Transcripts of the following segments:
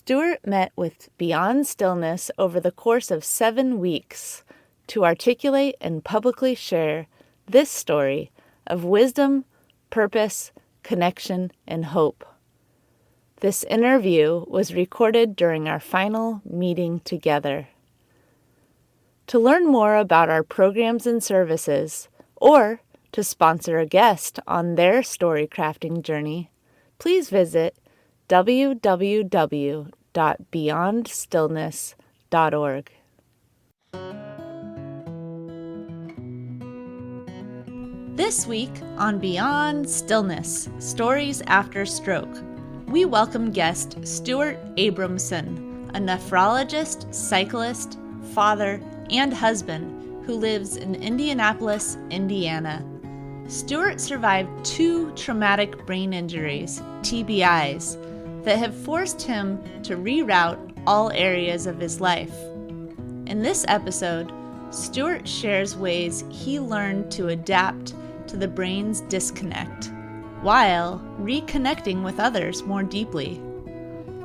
Stuart met with Beyond Stillness over the course of 7 weeks to articulate and publicly share this story of wisdom, purpose, connection, and hope. This interview was recorded during our final meeting together. To learn more about our programs and services, or to sponsor a guest on their story crafting journey, please visit www.beyondstillness.org. This week on Beyond Stillness, Stories After Stroke, we welcome guest Stuart Abramson, a nephrologist, cyclist, father, and husband who lives in Indianapolis, Indiana. Stuart survived 2 traumatic brain injuries, TBIs, that have forced him to reroute all areas of his life. In this episode, Stuart shares ways he learned to adapt to the brain's disconnect while reconnecting with others more deeply.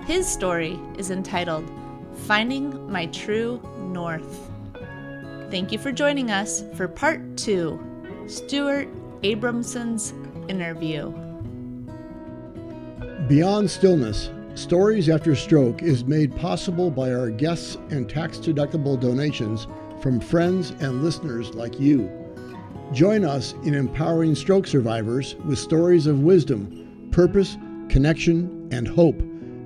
His story is entitled, Finding My True North. Thank you for joining us for part 2, Stuart Abramson's interview. Beyond Stillness, Stories After Stroke is made possible by our guests and tax-deductible donations from friends and listeners like you. Join us in empowering stroke survivors with stories of wisdom, purpose, connection, and hope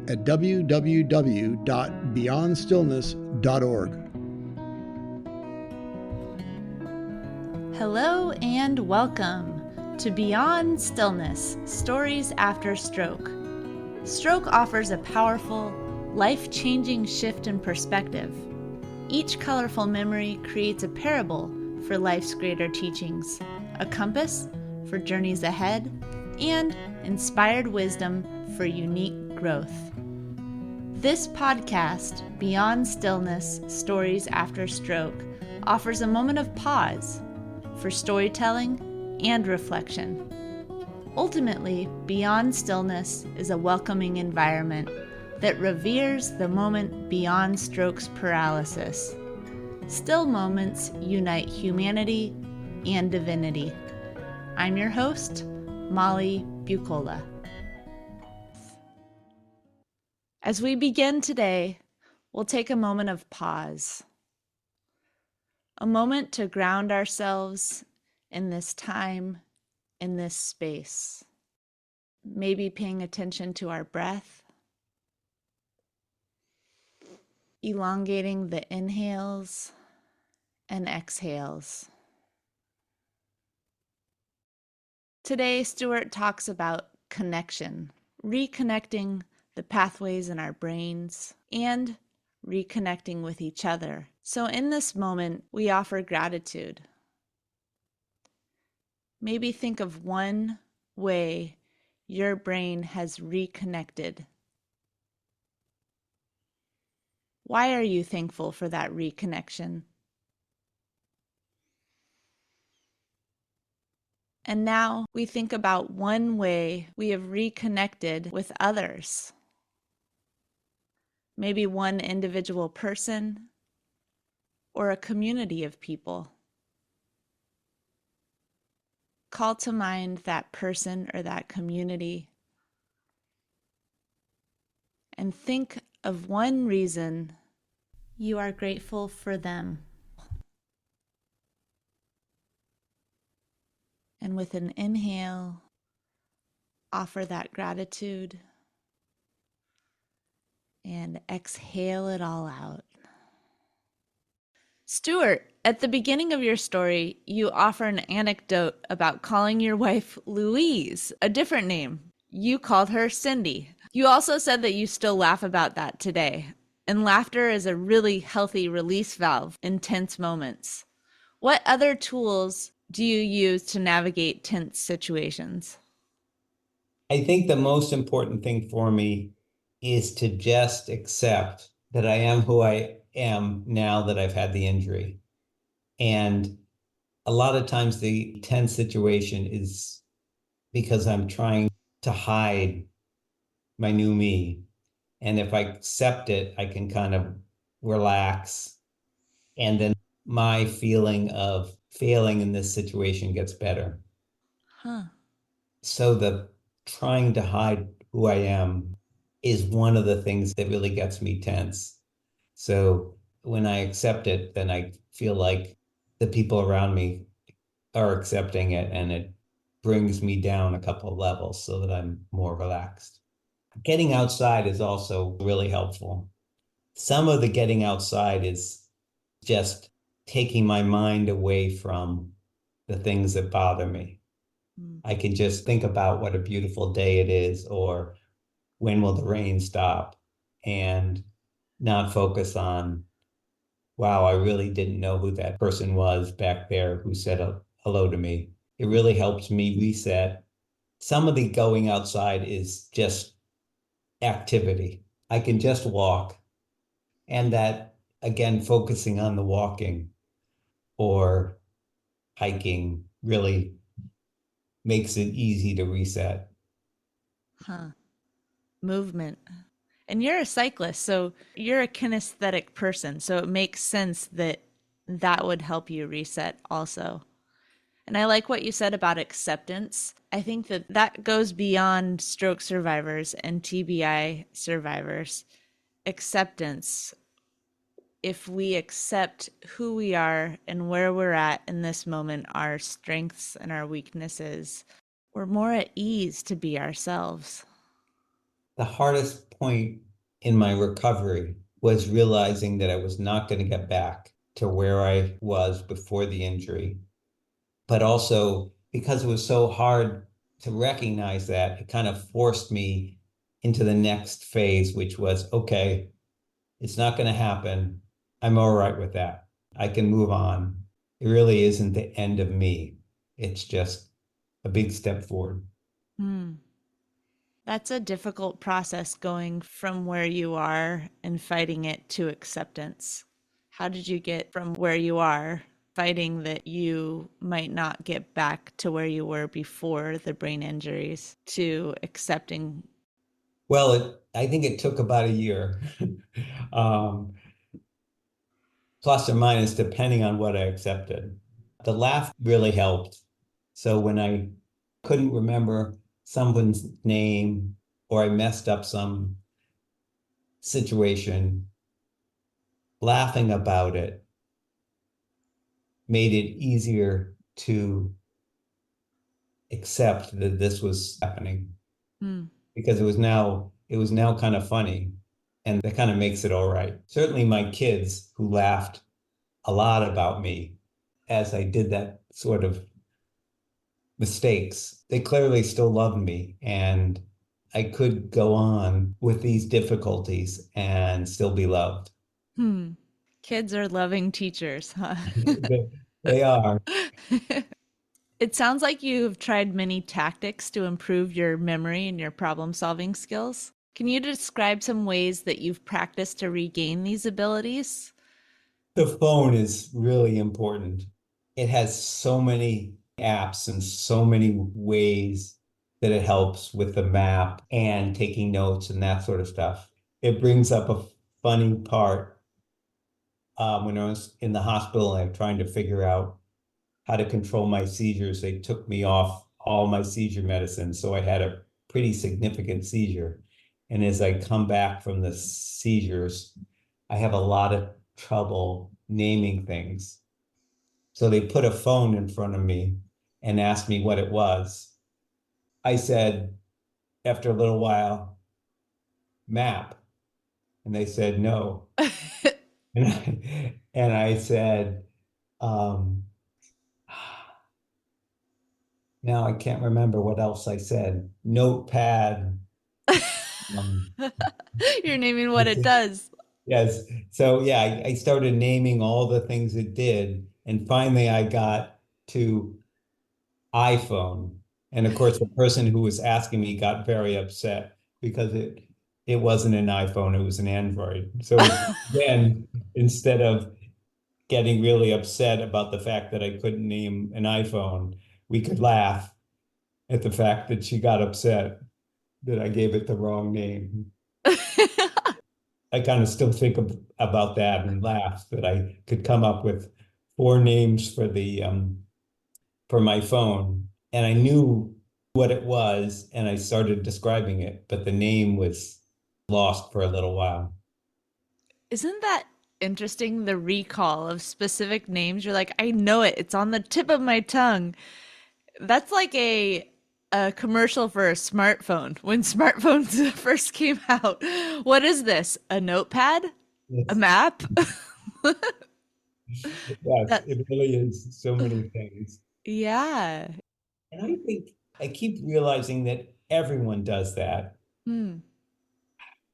at www.beyondstillness.org. Hello and welcome to Beyond Stillness, Stories After Stroke. Stroke offers a powerful, life-changing shift in perspective. Each colorful memory creates a parable for life's greater teachings, a compass for journeys ahead, and inspired wisdom for unique growth. This podcast, Beyond Stillness, Stories After Stroke, offers a moment of pause for storytelling and reflection. Ultimately, Beyond Stillness is a welcoming environment that reveres the moment beyond stroke's paralysis. Still moments unite humanity and divinity. I'm your host, Molly Bucola. As we begin today, we'll take a moment of pause. A moment to ground ourselves in this time, in this space. Maybe paying attention to our breath, elongating the inhales and exhales. Today, Stuart talks about connection, reconnecting the pathways in our brains, and reconnecting with each other. So in this moment, we offer gratitude. Maybe think of one way your brain has reconnected. Why are you thankful for that reconnection? And now we think about one way we have reconnected with others. Maybe one individual person or a community of people. Call to mind that person or that community and think of one reason you are grateful for them. And with an inhale, offer that gratitude and exhale it all out. Stuart, at the beginning of your story, you offer an anecdote about calling your wife Louise, a different name. You called her Cindy. You also said that you still laugh about that today. And laughter is a really healthy release valve in tense moments. What other tools do you use to navigate tense situations? I think the most important thing for me is to just accept that I am who I am now that I've had the injury. And a lot of times the tense situation is because I'm trying to hide my new me. And if I accept it, I can kind of relax. And then my feeling of failing in this situation gets better. Huh. So the trying to hide who I am is one of the things that really gets me tense. So when I accept it, then I feel like the people around me are accepting it, and it brings me down a couple of levels so that I'm more relaxed. Getting outside is also really helpful. Some of the getting outside is just taking my mind away from the things that bother me. Mm. I can just think about what a beautiful day it is, or when will the rain stop, and not focus on, wow, I really didn't know who that person was back there who said hello to me. It really helps me reset. Some of the going outside is just activity. I can just walk, and that, again, focusing on the walking or hiking really makes it easy to reset. Huh. Movement. And you're a cyclist, so you're a kinesthetic person. So it makes sense that that would help you reset also. And I like what you said about acceptance. I think that that goes beyond stroke survivors and TBI survivors. Acceptance. If we accept who we are and where we're at in this moment, our strengths and our weaknesses, we're more at ease to be ourselves. The hardest point in my recovery was realizing that I was not going to get back to where I was before the injury. But also, because it was so hard to recognize that, it kind of forced me into the next phase, which was, okay, it's not going to happen. I'm all right with that. I can move on. It really isn't the end of me. It's just a big step forward. Hmm. That's a difficult process going from where you are and fighting it to acceptance. How did you get from where you are, fighting that you might not get back to where you were before the brain injuries, to accepting? Well, I think it took about a year, um, plus or minus, depending on what I accepted. The laugh really helped. So when I couldn't remember someone's name, or I messed up some situation, laughing about it made it easier to accept that this was happening, Hmm. because it was now kind of funny, and that kind of makes it all right. Certainly my kids, who laughed a lot about me as I did that sort of mistakes, they clearly still loved me, and I could go on with these difficulties and still be loved. Hmm. Kids are loving teachers, huh? They are. It sounds like you've tried many tactics to improve your memory and your problem solving skills. Can you describe some ways that you've practiced to regain these abilities? The phone is really important. It has so many apps and so many ways that it helps with the map and taking notes and that sort of stuff. It brings up a funny part, when I was in the hospital and I'm trying to figure out how to control my seizures. They took me off all my seizure medicine, so I had a pretty significant seizure. And as I come back from the seizures, I have a lot of trouble naming things. So they put a phone in front of me and asked me what it was. I said, after a little while, map. And they said, no. And I said, um, now I can't remember what else I said. Notepad. Um, You're naming what it does. yes. So yeah, I started naming all the things it did. And finally I got to iPhone. And of course, the person who was asking me got very upset because it wasn't an iPhone, it was an Android. So then, instead of getting really upset about the fact that I couldn't name an iPhone, we could laugh at the fact that she got upset that I gave it the wrong name. I kind of still think about that and laugh that I could come up with four names for my phone, and I knew what it was, and I started describing it, but the name was lost for a little while. Isn't that interesting? The recall of specific names. You're like, I know it. It's on the tip of my tongue. That's like a commercial for a smartphone when smartphones first came out. What is this? A notepad? A Yes, map? yes, That it really is so many things. yeah. And I think I keep realizing that everyone does that, Hmm.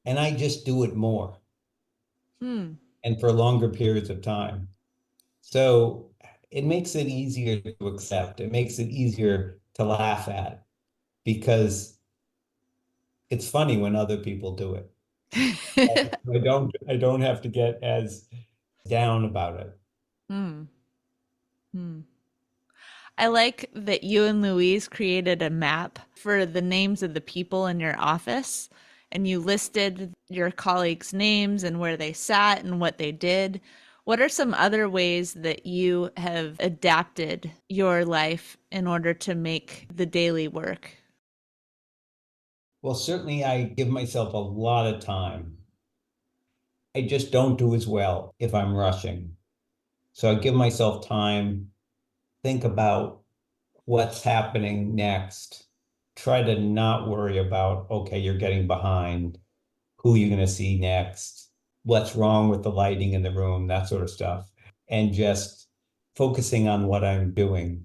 and I just do it more Hmm. and for longer periods of time. So it makes it easier to accept. It makes it easier to laugh at because it's funny when other people do it. I don't have to get as down about it. Hmm. Hmm. I like that you and Louise created a map for the names of the people in your office, and you listed your colleagues' names and where they sat and what they did. What are some other ways that you have adapted your life in order to make the daily work? Well, certainly I give myself a lot of time. I just don't do as well if I'm rushing. So I give myself time, think about what's happening next, try to not worry about, okay, you're getting behind, who you're going to see next, what's wrong with the lighting in the room, that sort of stuff, and just focusing on what I'm doing.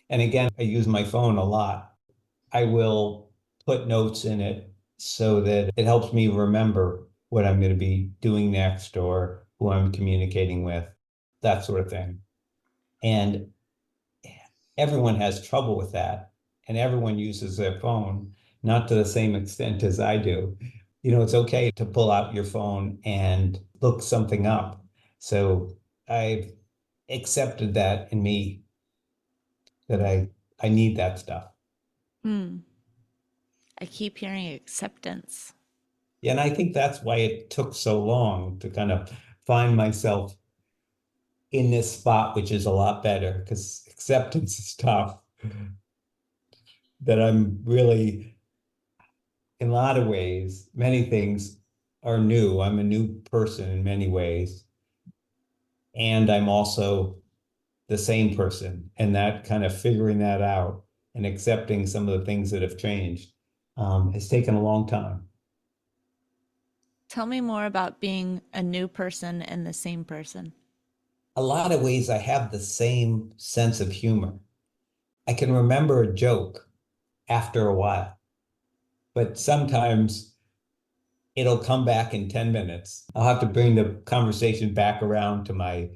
And again, I use my phone a lot. I will put notes in it so that it helps me remember what I'm going to be doing next or who I'm communicating with, that sort of thing. And everyone has trouble with that, and everyone uses their phone, not to the same extent as I do. It's okay to pull out your phone and look something up. So I've accepted that in me that I need that stuff. Hmm. I keep hearing acceptance. Yeah, and I think that's why it took so long to kind of find myself in this spot, which is a lot better because acceptance is tough. That I'm really, in a lot of ways, many things are new. I'm a new person in many ways. And I'm also the same person. And that kind of figuring that out and accepting some of the things that have changed has taken a long time. Tell me more about being a new person and the same person. A lot of ways I have the same sense of humor. I can remember a joke after a while, but sometimes it'll come back in 10 minutes. I'll have to bring the conversation back around to my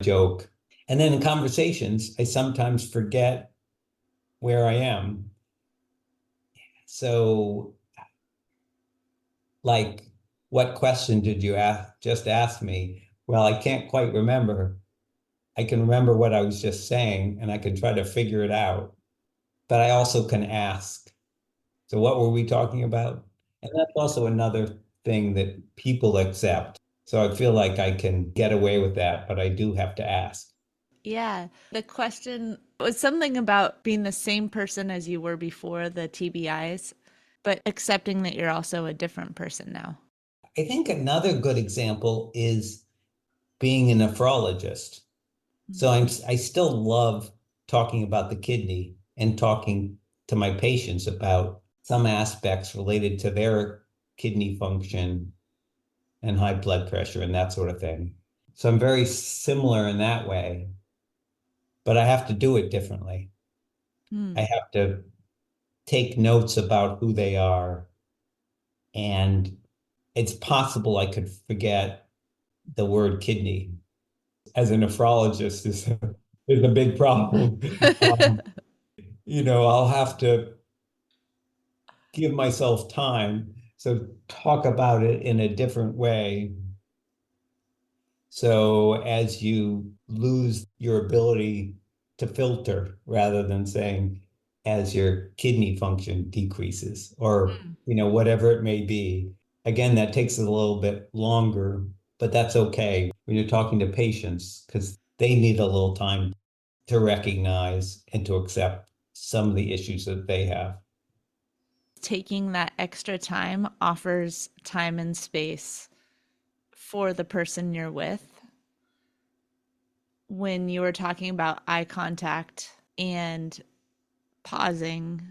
joke. And then in conversations, I sometimes forget where I am. So, like, what question did you just ask me? Well, I can't quite remember. I can remember what I was just saying, and I can try to figure it out. But I also can ask. So, what were we talking about? And that's also another thing that people accept. So I feel like I can get away with that, but I do have to ask. Yeah. The question was something about being the same person as you were before the TBIs, but accepting that you're also a different person now. I think another good example is being a nephrologist. So I still love talking about the kidney and talking to my patients about some aspects related to their kidney function and high blood pressure and that sort of thing. So I'm very similar in that way, but I have to do it differently. I Hmm. have to take notes about who they are, and it's possible I could forget the word kidney as a nephrologist is a big problem. Um, I'll have to give myself time. So talk about it in a different way. So as you lose your ability to filter rather than saying as your kidney function decreases or, whatever it may be. Again, that takes a little bit longer, but that's okay when you're talking to patients because they need a little time to recognize and to accept some of the issues that they have. Taking that extra time offers time and space for the person you're with. When you were talking about eye contact and pausing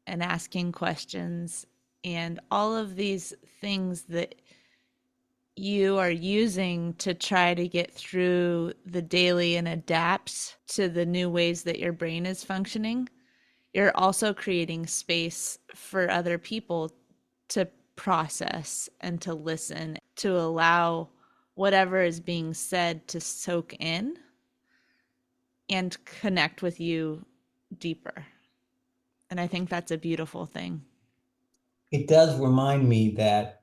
and asking questions and all of these things that you are using to try to get through the daily and adapt to the new ways that your brain is functioning, you're also creating space for other people to process and to listen, to allow whatever is being said to soak in and connect with you deeper. And I think that's a beautiful thing. It does remind me that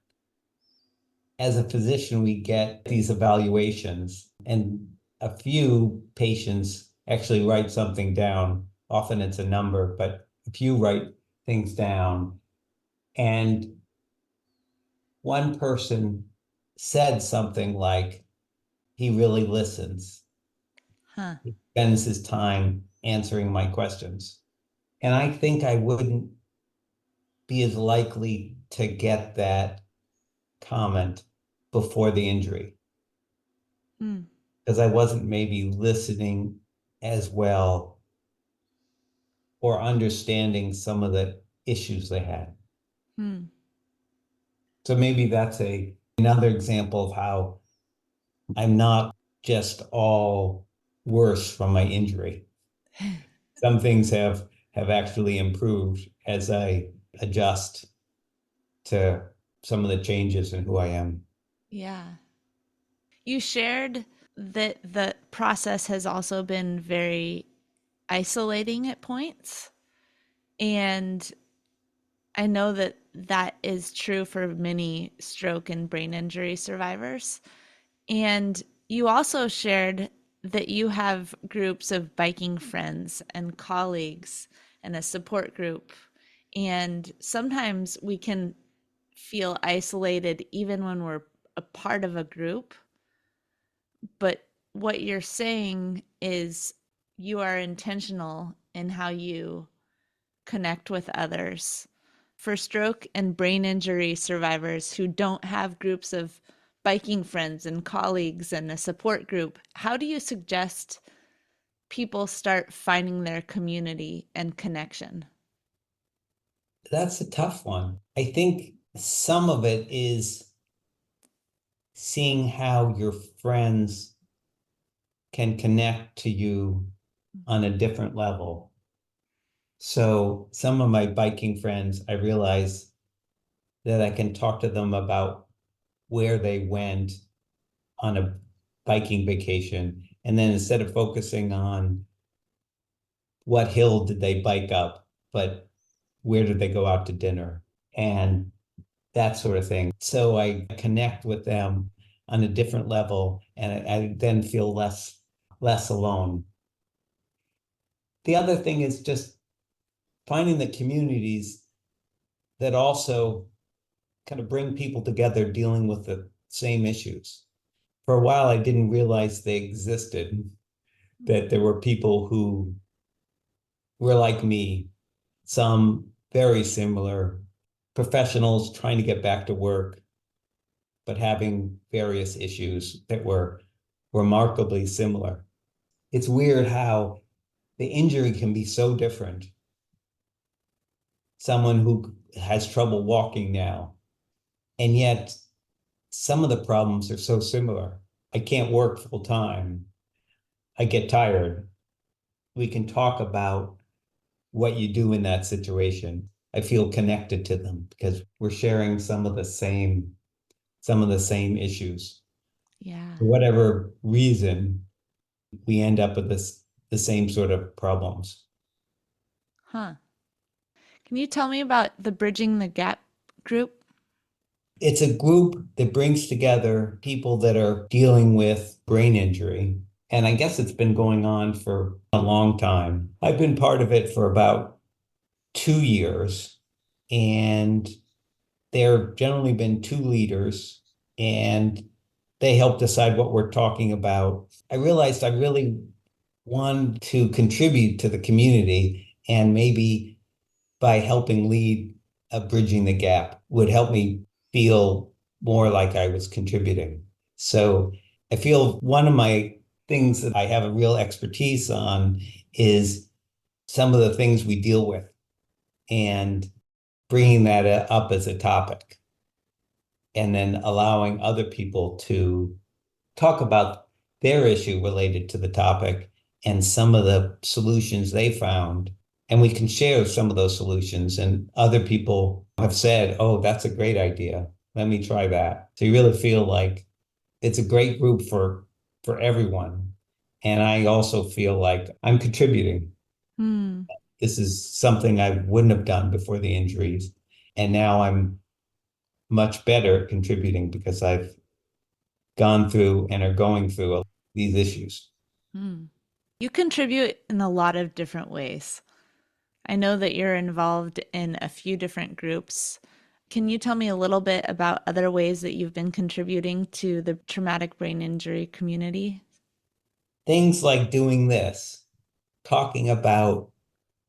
as a physician, we get these evaluations, and a few patients actually write something down. Often it's a number, but a few write things down. And one person said something like, he really listens. Huh. He spends his time answering my questions. And I think I wouldn't be as likely to get that comment before the injury Hmm. because I wasn't maybe listening as well or understanding some of the issues they had. Hmm. So maybe that's another example of how I'm not just all worse from my injury. Some things have actually improved as I adjust to some of the changes in who I am. Yeah. You shared that the process has also been very isolating at points. And I know that that is true for many stroke and brain injury survivors. And you also shared that you have groups of biking friends and colleagues and a support group. And sometimes we can feel isolated even when we're a part of a group. But what you're saying is you are intentional in how you connect with others. For stroke and brain injury survivors who don't have groups of biking friends and colleagues and a support group, how do you suggest people start finding their community and connection? That's a tough one. I think some of it is seeing how your friends can connect to you on a different level. So some of my biking friends, I realize that I can talk to them about where they went on a biking vacation. And then instead of focusing on what hill did they bike up, but where did they go out to dinner and that sort of thing. So I connect with them on a different level and I then feel less alone. The other thing is just finding the communities that also kind of bring people together dealing with the same issues. For a while, I didn't realize they existed, that there were people who were like me, some very similar professionals trying to get back to work, but having various issues that were remarkably similar. It's weird how the injury can be so different. Someone who has trouble walking now, and yet some of the problems are so similar. I can't work full time. I get tired. We can talk about what you do in that situation. I feel connected to them because we're sharing some of the same issues. Yeah. For whatever reason, we end up with the same sort of problems. Huh. Can you tell me about the Bridging the Gap group? It's a group that brings together people that are dealing with brain injury. And I guess it's been going on for a long time. I've been part of it for about 2 years. And there have generally been two leaders, and they help decide what we're talking about. I realized I really want to contribute to the community, and maybe by helping lead bridging the gap would help me feel more like I was contributing. So I feel one of my things that I have a real expertise on is some of the things we deal with and bringing that up as a topic, and then allowing other people to talk about their issue related to the topic and some of the solutions they found. And we can share some of those solutions. And other people have said, oh, that's a great idea. Let me try that. So you really feel like it's a great group for everyone. And I also feel like I'm contributing. Hmm. This is something I wouldn't have done before the injuries. And now I'm much better at contributing because I've gone through and are going through these issues. Hmm. You contribute in a lot of different ways. I know that you're involved in a few different groups. Can you tell me a little bit about other ways that you've been contributing to the traumatic brain injury community? Things like doing this, talking about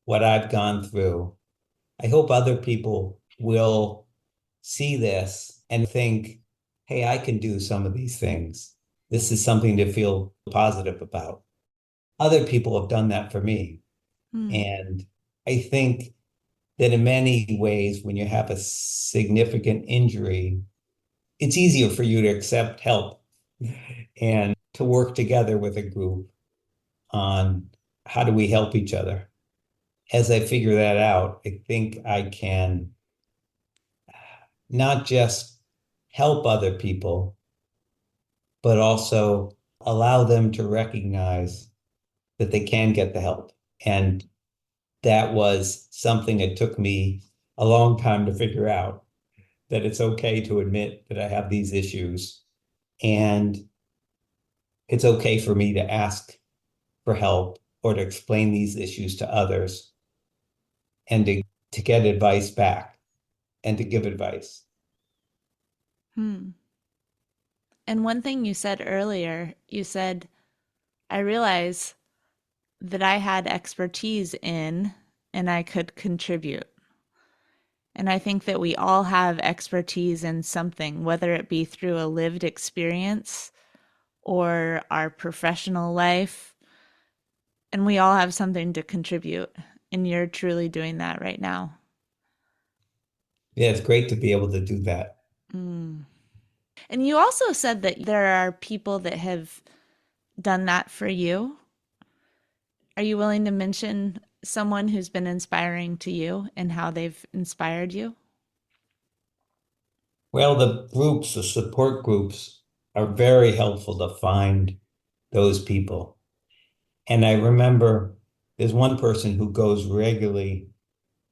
what I've gone through. I hope other people will see this and think, hey, I can do some of these things. This is something to feel positive about. Other people have done that for me. Hmm. And I think that in many ways, when you have a significant injury, it's easier for you to accept help and to work together with a group on how do we help each other. As I figure that out, I think I can not just help other people, but also allow them to recognize that they can get the help. And that was something it took me a long time to figure out, that it's okay to admit that I have these issues, and it's okay for me to ask for help or to explain these issues to others, and to get advice back and to give advice. Hmm. And one thing you said earlier, you said, I realize that I had expertise in and I could contribute. And I think that we all have expertise in something, whether it be through a lived experience or our professional life. And we all have something to contribute. And you're truly doing that right now. Yeah, it's great to be able to do that. Mm. And you also said that there are people that have done that for you. Are you willing to mention someone who's been inspiring to you and how they've inspired you? Well, the support groups are very helpful to find those people. And I remember there's one person who goes regularly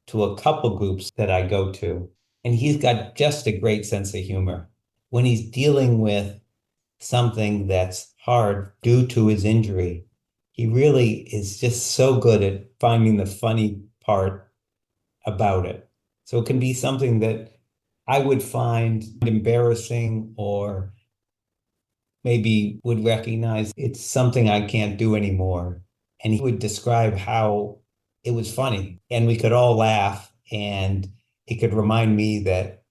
to a couple groups that I go to, and he's got just a great sense of humor. When he's dealing with something that's hard due to his injury, he really is just so good at finding the funny part about it. So it can be something that I would find embarrassing, or maybe would recognize it's something I can't do anymore. And he would describe how it was funny, and we could all laugh, and it could remind me that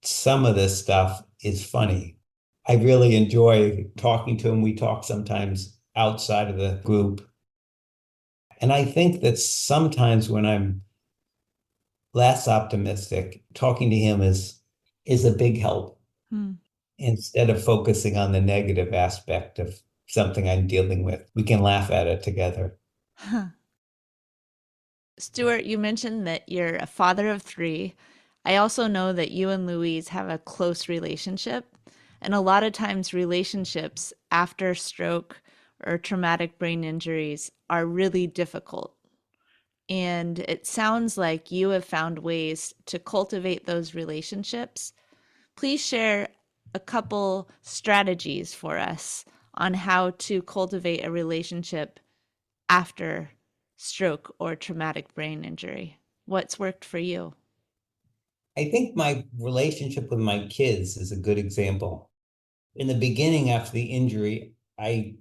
some of this stuff is funny. I really enjoy talking to him. We talk sometimes outside of the group. And I think that sometimes when I'm less optimistic, talking to him is a big help, Hmm. instead of focusing on the negative aspect of something I'm dealing with. We can laugh at it together. Huh. Stuart, you mentioned that you're a father of three. I also know that you and Louise have a close relationship. And a lot of times, relationships after stroke or traumatic brain injuries are really difficult. And it sounds like you have found ways to cultivate those relationships. Please share a couple strategies for us on how to cultivate a relationship after stroke or traumatic brain injury. What's worked for you? I think my relationship with my kids is a good example. In the beginning, after the injury, I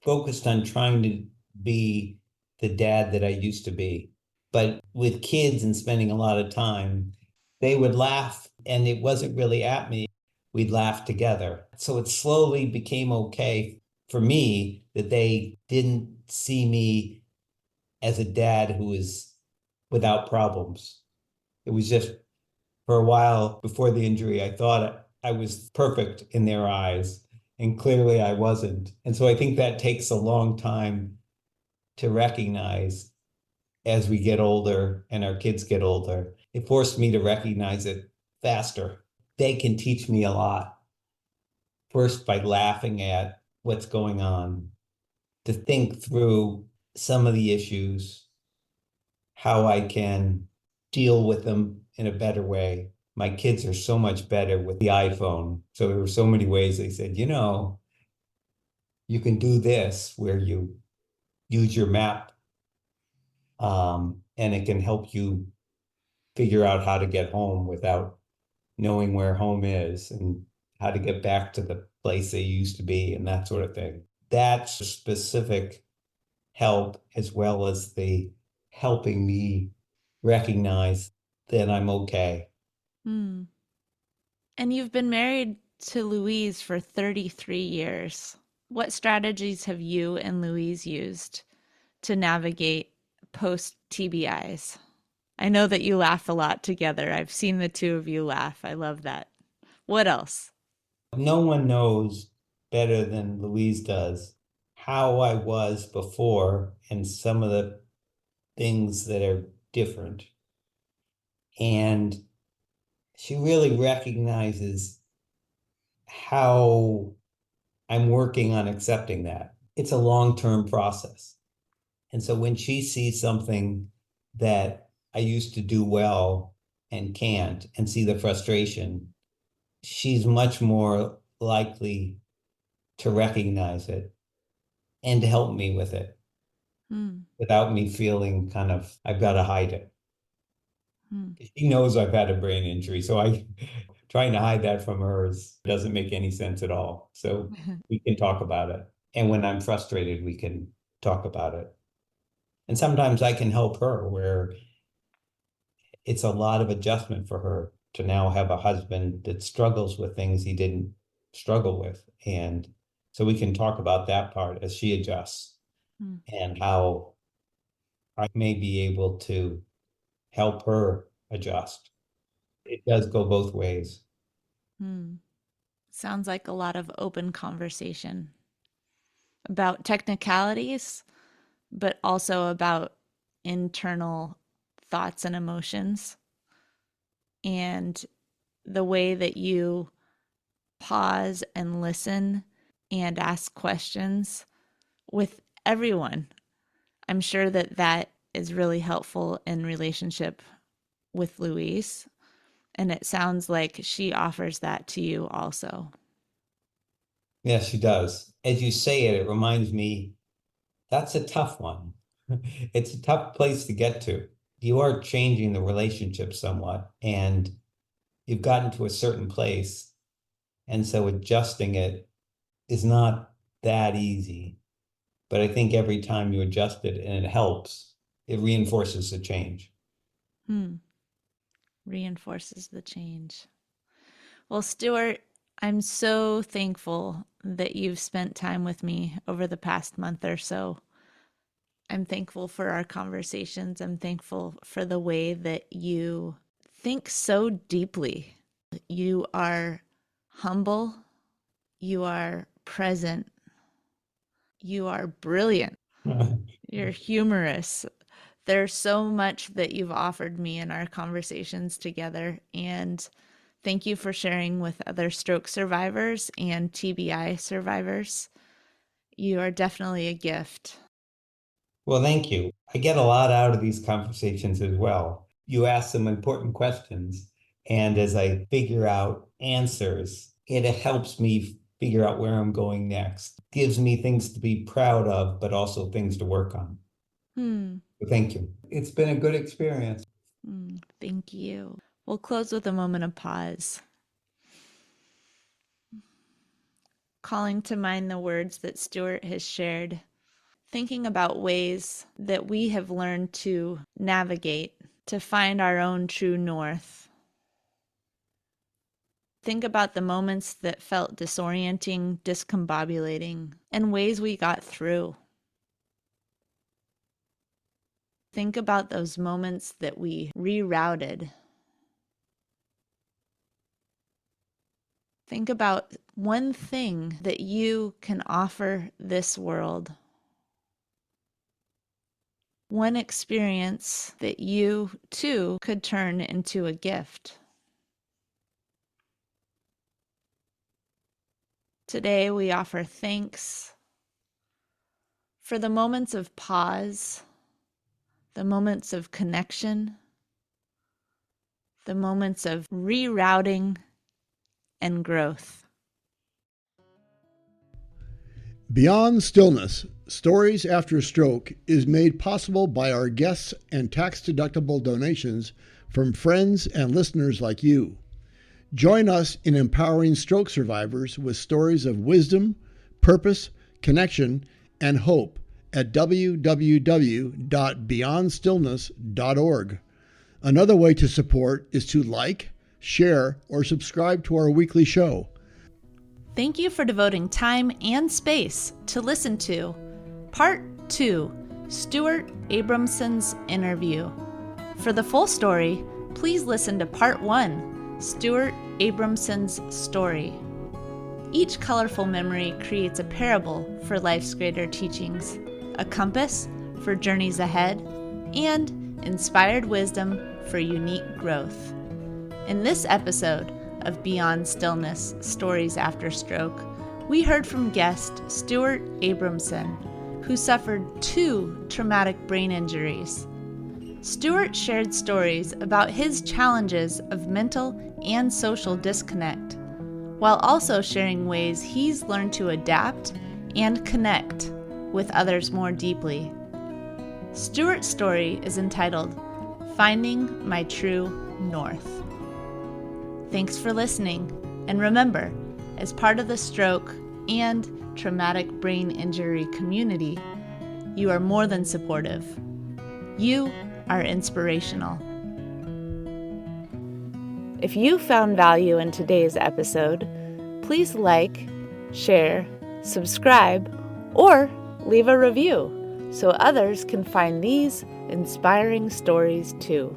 focused on trying to be the dad that I used to be. But with kids and spending a lot of time, they would laugh, and it wasn't really at me. We'd laugh together. So it slowly became okay for me that they didn't see me as a dad who was without problems. It was just for a while before the injury, I thought I was perfect in their eyes, and clearly I wasn't. And so I think that takes a long time to recognize as we get older and our kids get older. It forced me to recognize it faster. They can teach me a lot. First, by laughing at what's going on, to think through some of the issues, how I can deal with them in a better way. My kids are so much better with the iPhone. So there were so many ways they said, you can do this where you use your map, and it can help you figure out how to get home without knowing where home is and how to get back to the place they used to be and that sort of thing. That's specific help as well as the helping me recognize that I'm okay. Hmm. And you've been married to Louise for 33 years. What strategies have you and Louise used to navigate post TBIs? I know that you laugh a lot together. I've seen the two of you laugh. I love that. What else? No one knows better than Louise does how I was before and some of the things that are different. And she really recognizes how I'm working on accepting that. It's a long-term process. And so when she sees something that I used to do well and can't, and see the frustration, she's much more likely to recognize it and to help me with it Hmm. without me feeling kind of, I've got to hide it. Hmm. She knows I've had a brain injury, so I trying to hide that from her doesn't make any sense at all. So we can talk about it. And when I'm frustrated, we can talk about it. And sometimes I can help her where it's a lot of adjustment for her to now have a husband that struggles with things he didn't struggle with. And so we can talk about that part as she adjusts Hmm. and how I may be able to help her adjust. It does go both ways. Hmm. Sounds like a lot of open conversation about technicalities, but also about internal thoughts and emotions and the way that you pause and listen and ask questions with everyone. I'm sure that that is really helpful in relationship with Louise. And it sounds like she offers that to you also. Yes, she does. As you say it, it reminds me that's a tough one. It's a tough place to get to. You are changing the relationship somewhat, and you've gotten to a certain place. And so adjusting it is not that easy. But I think every time you adjust it and it helps, it reinforces the change. Hmm. Reinforces the change. Well, Stuart, I'm so thankful that you've spent time with me over the past month or so. I'm thankful for our conversations. I'm thankful for the way that you think so deeply. You are humble, you are present, you are brilliant, you're humorous. There's so much that you've offered me in our conversations together. And thank you for sharing with other stroke survivors and TBI survivors. You are definitely a gift. Well, thank you. I get a lot out of these conversations as well. You ask some important questions, and as I figure out answers, it helps me figure out where I'm going next. Gives me things to be proud of, but also things to work on. Hmm. So thank you. It's been a good experience. Thank you. We'll close with a moment of pause. Calling to mind the words that Stuart has shared, thinking about ways that we have learned to navigate, to find our own true north. Think about the moments that felt disorienting, discombobulating, and ways we got through. Think about those moments that we rerouted. Think about one thing that you can offer this world. One experience that you, too, could turn into a gift. Today, we offer thanks for the moments of pause, the moments of connection, the moments of rerouting and growth. Beyond Stillness, Stories After Stroke is made possible by our guests and tax-deductible donations from friends and listeners like you. Join us in empowering stroke survivors with stories of wisdom, purpose, connection, and hope at www.beyondstillness.org. Another way to support is to like, share, or subscribe to our weekly show. Thank you for devoting time and space to listen to Part 2, Stuart Abramson's interview. For the full story, please listen to Part 1, Stuart Abramson's story. Each colorful memory creates a parable for life's greater teachings, a compass for journeys ahead, and inspired wisdom for unique growth. In this episode of Beyond Stillness, Stories After Stroke, we heard from guest Stuart Abramson, who suffered 2 traumatic brain injuries. Stuart shared stories about his challenges of mental and social disconnect, while also sharing ways he's learned to adapt and connect with others more deeply. Stuart's story is entitled Finding My True North. Thanks for listening, and remember, as part of the stroke and traumatic brain injury community, you are more than supportive. You are inspirational. If you found value in today's episode, please like, share, subscribe, or leave a review so others can find these inspiring stories too.